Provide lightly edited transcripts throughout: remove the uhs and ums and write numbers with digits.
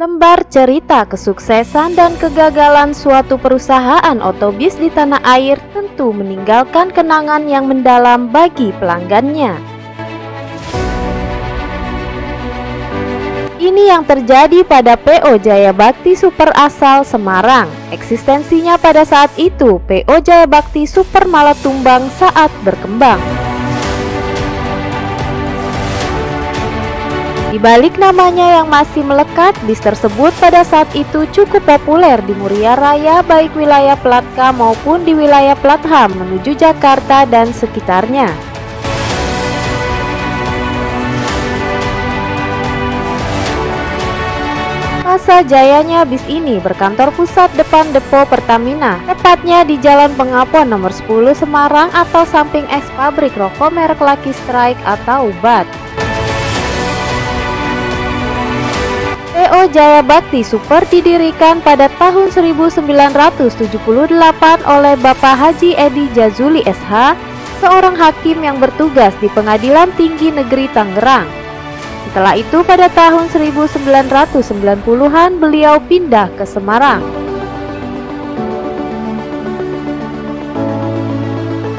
Lembar cerita kesuksesan dan kegagalan suatu perusahaan otobus di tanah air tentu meninggalkan kenangan yang mendalam bagi pelanggannya. Ini yang terjadi pada PO Jaya Bakti Super asal Semarang. Eksistensinya pada saat itu, PO Jaya Bakti Super malah tumbang saat berkembang. Di balik namanya yang masih melekat, bis tersebut pada saat itu cukup populer di Muria Raya baik wilayah Plat K maupun di wilayah Plat H menuju Jakarta dan sekitarnya. Masa jayanya bis ini berkantor pusat depan depo Pertamina, tepatnya di Jalan Pengapuan nomor 10 Semarang atau samping eks pabrik rokok merek Lucky Strike atau BAT. PO Jaya Bakti Super didirikan pada tahun 1978 oleh Bapak Haji Edi Jazuli SH, seorang hakim yang bertugas di Pengadilan Tinggi Negeri Tangerang. Setelah itu pada tahun 1990-an beliau pindah ke Semarang.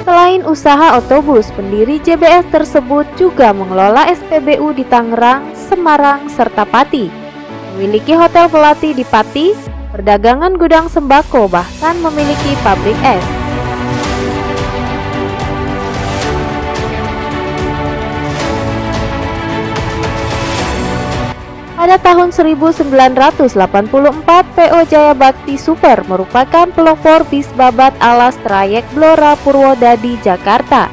Selain usaha otobus, pendiri JBS tersebut juga mengelola SPBU di Tangerang, Semarang, serta Pati. Memiliki hotel Melati di Pati, perdagangan gudang sembako, bahkan memiliki pabrik es. Pada tahun 1984, PO Jaya Bakti Super merupakan pelopor bis babat alas trayek Blora Purwodadi Jakarta.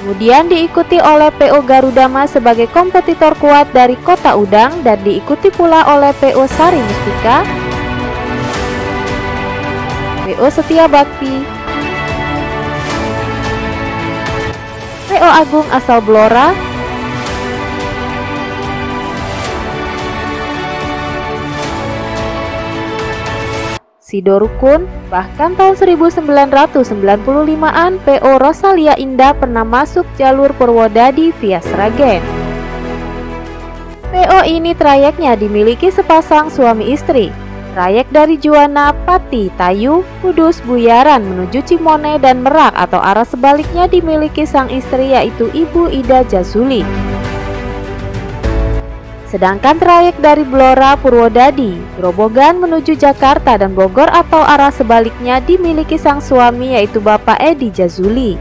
Kemudian diikuti oleh PO Garuda Mas sebagai kompetitor kuat dari Kota Udang dan diikuti pula oleh PO Sari Mustika, PO Setia Bakti, PO Agung asal Blora, Sidorukun, bahkan tahun 1995-an PO Rosalia Indah pernah masuk jalur Purwodadi via Sragen. PO ini trayeknya dimiliki sepasang suami istri. Trayek dari Juwana, Pati, Tayu, Kudus, Buyaran menuju Cimone dan Merak atau arah sebaliknya dimiliki sang istri yaitu Ibu Ida Jazuli. Sedangkan trayek dari Blora Purwodadi, Grobogan menuju Jakarta dan Bogor atau arah sebaliknya dimiliki sang suami yaitu Bapak Edi Jazuli.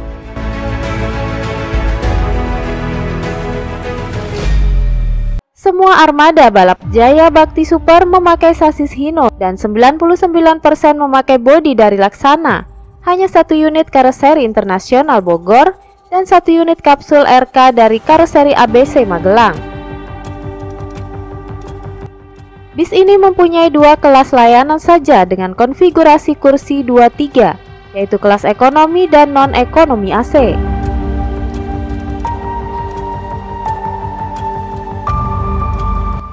Semua armada balap Jaya Bakti Super memakai sasis Hino dan 99% memakai bodi dari Laksana. Hanya satu unit karoseri internasional Bogor dan satu unit kapsul RK dari karoseri ABC Magelang. Bis ini mempunyai dua kelas layanan saja dengan konfigurasi kursi 2-3, yaitu kelas ekonomi dan non-ekonomi AC.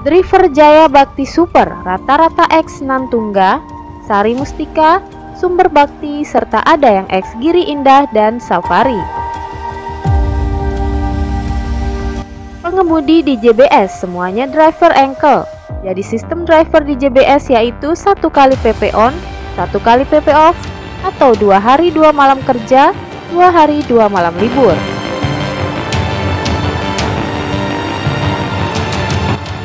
Driver Jaya Bakti Super rata-rata X Nantungga, Sari Mustika, Sumber Bakti, serta ada yang X Giri Indah dan Safari. Pengemudi di JBS semuanya driver ankle. Jadi sistem driver di JBS yaitu 1 kali PP on, 1 kali PP off, atau 2 hari 2 malam kerja, 2 hari 2 malam libur.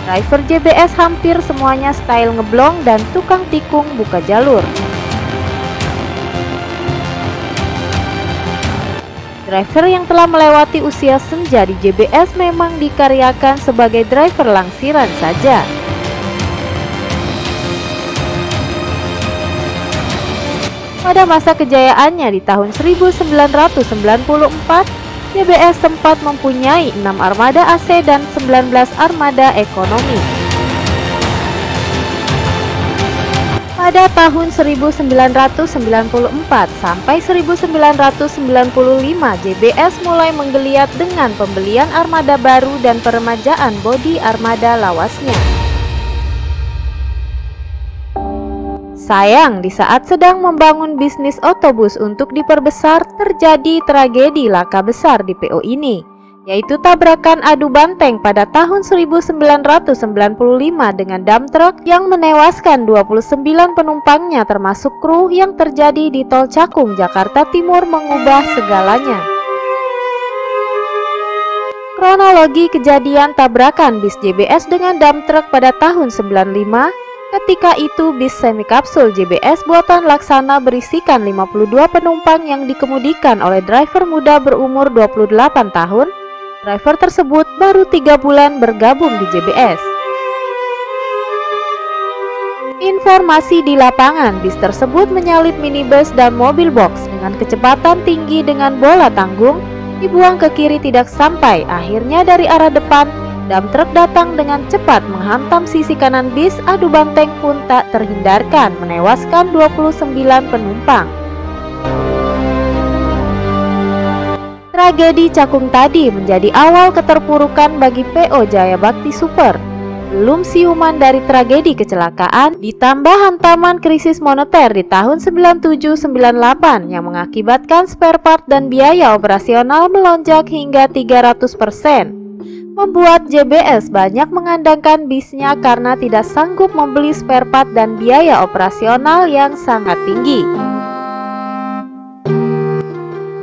Driver JBS hampir semuanya style ngeblong dan tukang tikung buka jalur. Driver yang telah melewati usia senja di JBS memang dikaryakan sebagai driver langsiran saja. Pada masa kejayaannya di tahun 1994, JBS sempat mempunyai 6 armada AC dan 19 armada ekonomi. Pada tahun 1994 sampai 1995, JBS mulai menggeliat dengan pembelian armada baru dan peremajaan bodi armada lawasnya. Sayang, di saat sedang membangun bisnis otobus untuk diperbesar, terjadi tragedi laka besar di PO ini, yaitu tabrakan adu banteng pada tahun 1995 dengan dump truck yang menewaskan 29 penumpangnya termasuk kru yang terjadi di Tol Cakung, Jakarta Timur mengubah segalanya. Kronologi kejadian tabrakan bis JBS dengan dump truck pada tahun 95. Ketika itu bis semi kapsul JBS buatan Laksana berisikan 52 penumpang yang dikemudikan oleh driver muda berumur 28 tahun. Driver tersebut baru 3 bulan bergabung di JBS. Informasi di lapangan, bis tersebut menyalip minibus dan mobil box dengan kecepatan tinggi dengan bola tanggung, dibuang ke kiri tidak sampai. Akhirnya dari arah depan, dump truck datang dengan cepat menghantam sisi kanan bis. Adu banteng pun tak terhindarkan, menewaskan 29 penumpang. Tragedi Cakung tadi menjadi awal keterpurukan bagi PO Jaya Bakti Super. Belum siuman dari tragedi kecelakaan, ditambah hantaman krisis moneter di tahun 97-98 yang mengakibatkan spare part dan biaya operasional melonjak hingga 300%. Membuat JBS banyak mengandangkan bisnya karena tidak sanggup membeli spare part dan biaya operasional yang sangat tinggi.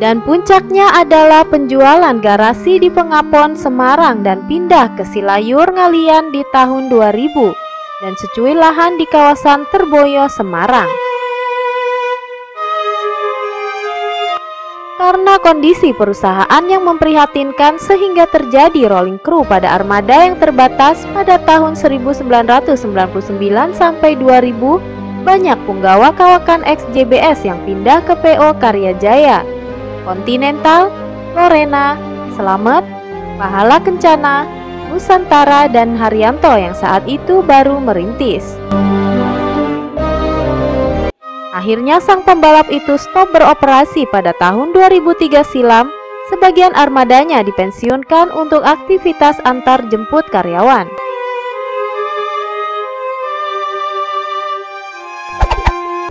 Dan puncaknya adalah penjualan garasi di Pengapon, Semarang dan pindah ke Silayur, Ngalian di tahun 2000 dan secuil lahan di kawasan Terboyo, Semarang. Karena kondisi perusahaan yang memprihatinkan sehingga terjadi rolling crew pada armada yang terbatas pada tahun 1999 sampai 2000, banyak punggawa kawakan ex-JBS yang pindah ke PO Karya Jaya, Continental, Lorena, Slamet, Pahala Kencana, Nusantara, dan Haryanto yang saat itu baru merintis. Akhirnya sang pembalap itu stop beroperasi pada tahun 2003 silam. Sebagian armadanya dipensiunkan untuk aktivitas antar jemput karyawan.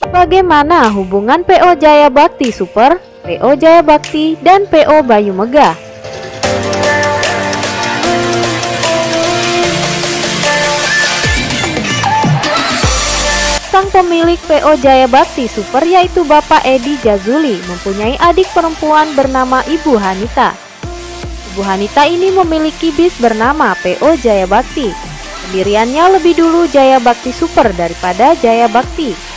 Bagaimana hubungan PO Jaya Bakti Super, PO Jaya Bakti, dan PO Bayu Megah? Sang pemilik PO Jaya Bakti Super yaitu Bapak Edi Jazuli mempunyai adik perempuan bernama Ibu Hanita. Ibu Hanita ini memiliki bis bernama PO Jaya Bakti. Pendiriannya lebih dulu Jaya Bakti Super daripada Jaya Bakti.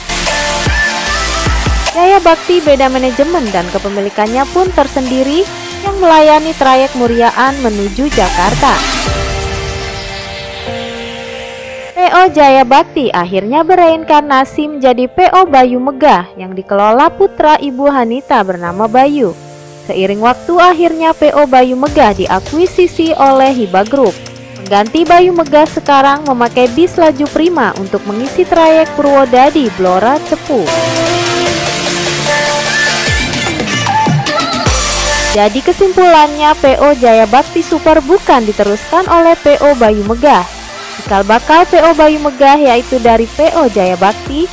Jaya Bakti beda manajemen dan kepemilikannya pun tersendiri yang melayani trayek Muryaan menuju Jakarta. PO Jaya Bakti akhirnya bereinkarnasi menjadi PO Bayu Megah yang dikelola putra Ibu Hanita bernama Bayu. Seiring waktu akhirnya PO Bayu Megah diakuisisi oleh Hiba Group. Pengganti Bayu Megah sekarang memakai bis laju prima untuk mengisi trayek Purwodadi, Blora, Cepu. Jadi kesimpulannya PO Jaya Bakti Super bukan diteruskan oleh PO Bayu Megah. Cikal bakal PO Bayu Megah yaitu dari PO Jaya Bakti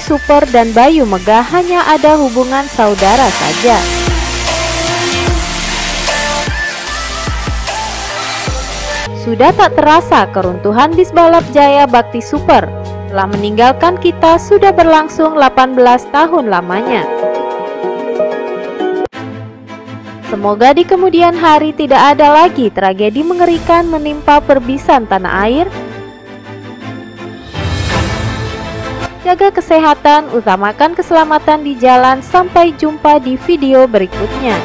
Super dan Bayu Megah hanya ada hubungan saudara saja. Sudah tak terasa keruntuhan bis balap Jaya Bakti Super telah meninggalkan kita sudah berlangsung 18 tahun lamanya. Semoga di kemudian hari tidak ada lagi tragedi mengerikan menimpa perbisan tanah air. Jaga kesehatan, utamakan keselamatan di jalan. Sampai jumpa di video berikutnya.